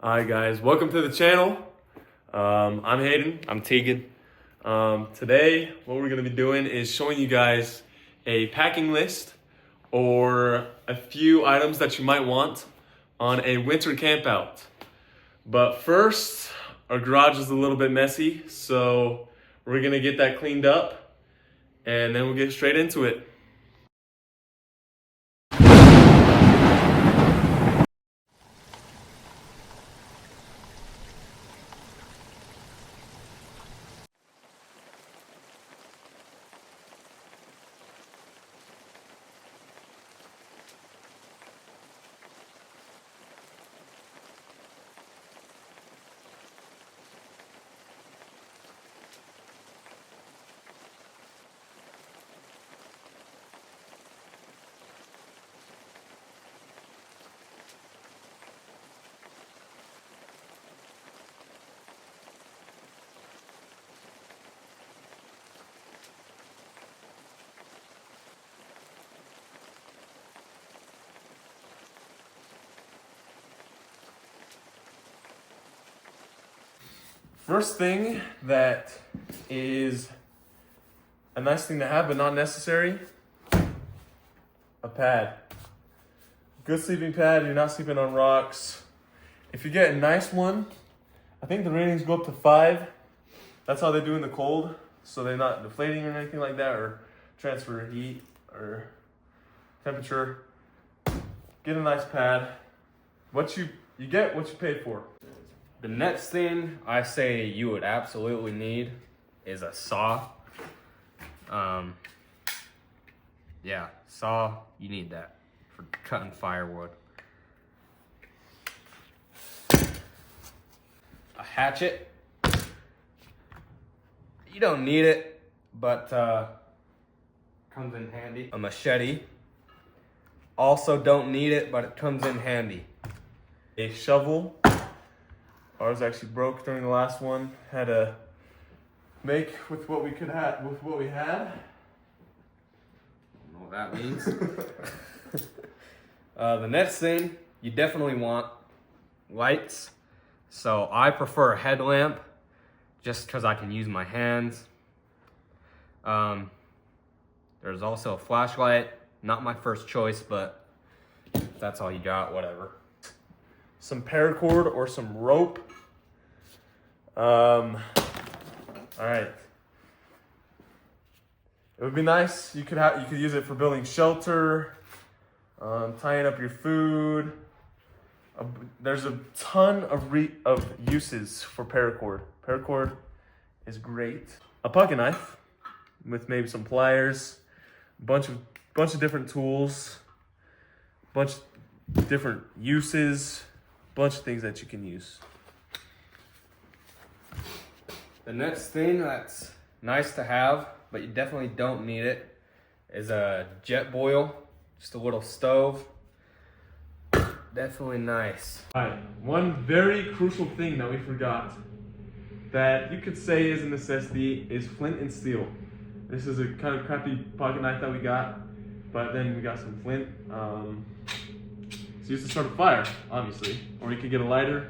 Alright guys, welcome to the channel. I'm Hayden. I'm Tegan. Today what we're going to be doing is showing you guys a packing list or a few items that you might want on a winter camp out. But first, our garage is a little bit messy, so we're going to get that cleaned up and then we'll get straight into it. First thing that is a nice thing to have but not necessary, a pad. Good sleeping pad, you're not sleeping on rocks. If you get a nice one, I think the ratings go up to 5. That's how they do in the cold, so they're not deflating or anything like that, or transfer heat or temperature. Get a nice pad. You get what you paid for. The next thing I say you would absolutely need is a saw. Yeah, saw, you need that for cutting firewood. A hatchet, you don't need it, but comes in handy. A machete, also don't need it, but it comes in handy. A shovel. Ours actually broke during the last one. Had to make with what we had. I don't know what that means. The next thing, you definitely want lights. So I prefer a headlamp just because I can use my hands. There's also a flashlight. Not my first choice, but if that's all you got, whatever. Some paracord or some rope. All right. It would be nice. You could use it for building shelter, tying up your food. There's a ton of uses for paracord. Paracord is great. A pocket knife with maybe some pliers, bunch of different tools, bunch of different uses. Bunch of things that you can use. The next thing that's nice to have, but you definitely don't need it, is a jet boil, just a little stove. Definitely nice. All right, one very crucial thing that we forgot that you could say is a necessity is flint and steel. This is a kind of crappy pocket knife that we got, but then we got some flint. It's used to start a fire, obviously, or you could get a lighter.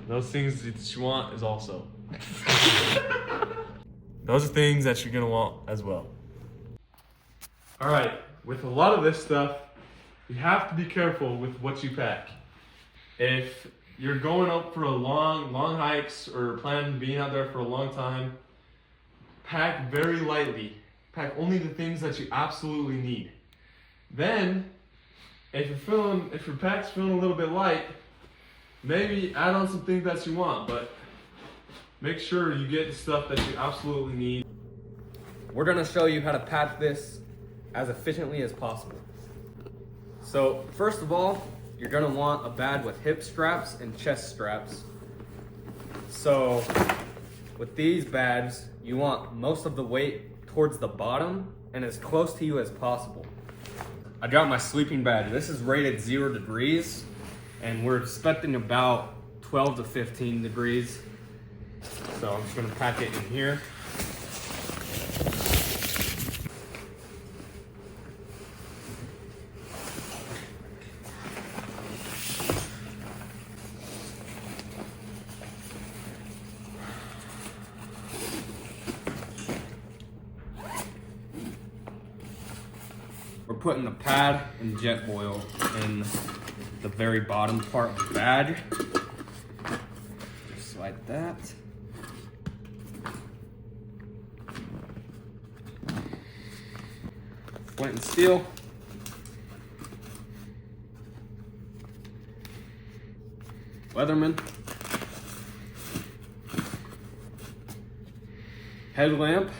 Those things that you want is also. Those are things that you're gonna want as well. All right, with a lot of this stuff, you have to be careful with what you pack. If you're going up for a long hikes or plan on being out there for a long time, pack very lightly. Pack only the things that you absolutely need. Then, if your pack's feeling a little bit light, maybe add on some things that you want, but make sure you get the stuff that you absolutely need. We're gonna show you how to pack this as efficiently as possible. So first of all, you're gonna want a bag with hip straps and chest straps. So with these bags, you want most of the weight towards the bottom and as close to you as possible. I got my sleeping bag. This is rated 0 degrees, and we're expecting about 12 to 15 degrees. So I'm just gonna pack it in here. putting the pad and jet boil in the very bottom part of the bag. Just like that. Flint and steel. Leatherman. Headlamp.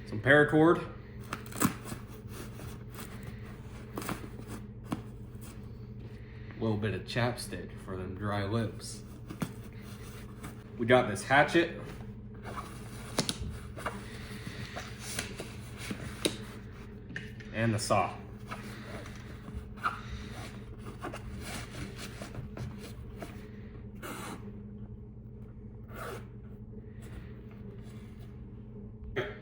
Some paracord. A little bit of chapstick for them dry lips. We got this hatchet. And the saw.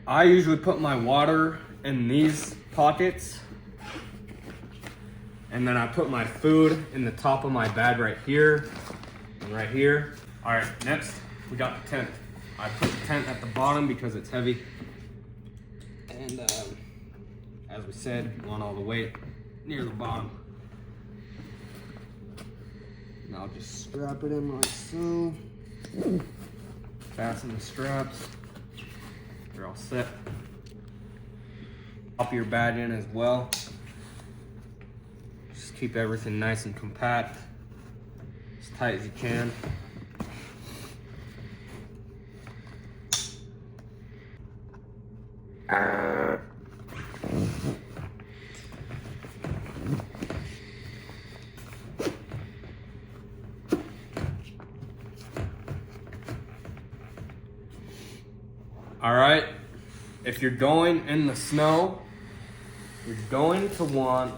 I usually put my water in these pockets, and then I put my food in the top of my bag right here and right here. All right, next we got the tent. I put the tent at the bottom because it's heavy, and as we said, we want all the weight near the bottom. And I'll just strap it in like so. Fasten the straps. They're all set. Pop your bag in as well. Just keep everything nice and compact, as tight as you can. All right, if you're going in the snow, you're going to want,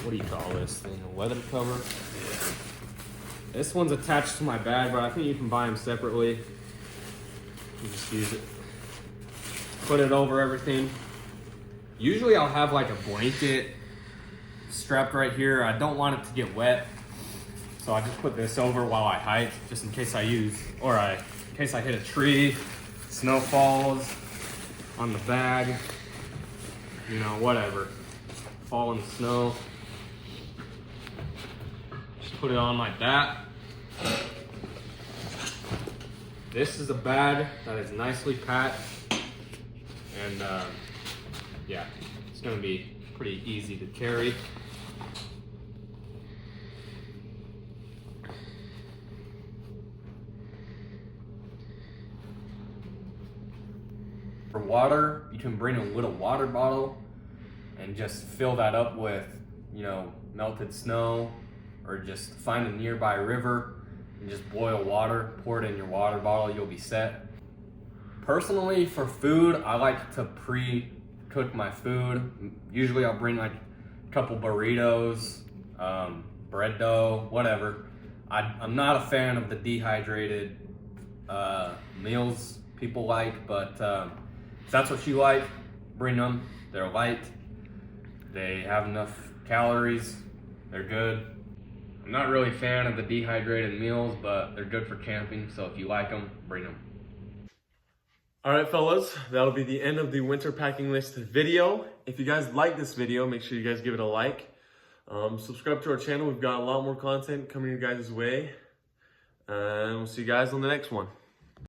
what do you call this thing, a weather cover? Yeah. This one's attached to my bag, but I think you can buy them separately. You just use it. Put it over everything. Usually I'll have like a blanket strapped right here. I don't want it to get wet, so I just put this over while I hike, just in case in case I hit a tree. Snow falls on the bag, you know, whatever. Fall in the snow. Just put it on like that. This is a bag that is nicely packed, and yeah, it's gonna be pretty easy to carry. For water, you can bring a little water bottle and just fill that up with, you know, melted snow, or just find a nearby river and just boil water, pour it in your water bottle, you'll be set. Personally, for food, I like to pre-cook my food. Usually I'll bring like a couple burritos, bread dough, whatever. I'm not a fan of the dehydrated meals people like, but if that's what you like, bring them. They're light, they have enough calories, they're good. I'm not really a fan of the dehydrated meals, but they're good for camping, so if you like them, bring them. All right, fellas, that'll be the end of the winter packing list video. If you guys like this video, make sure you guys give it a like. Subscribe to our channel. We've got a lot more content coming your guys' way. And we'll see you guys on the next one.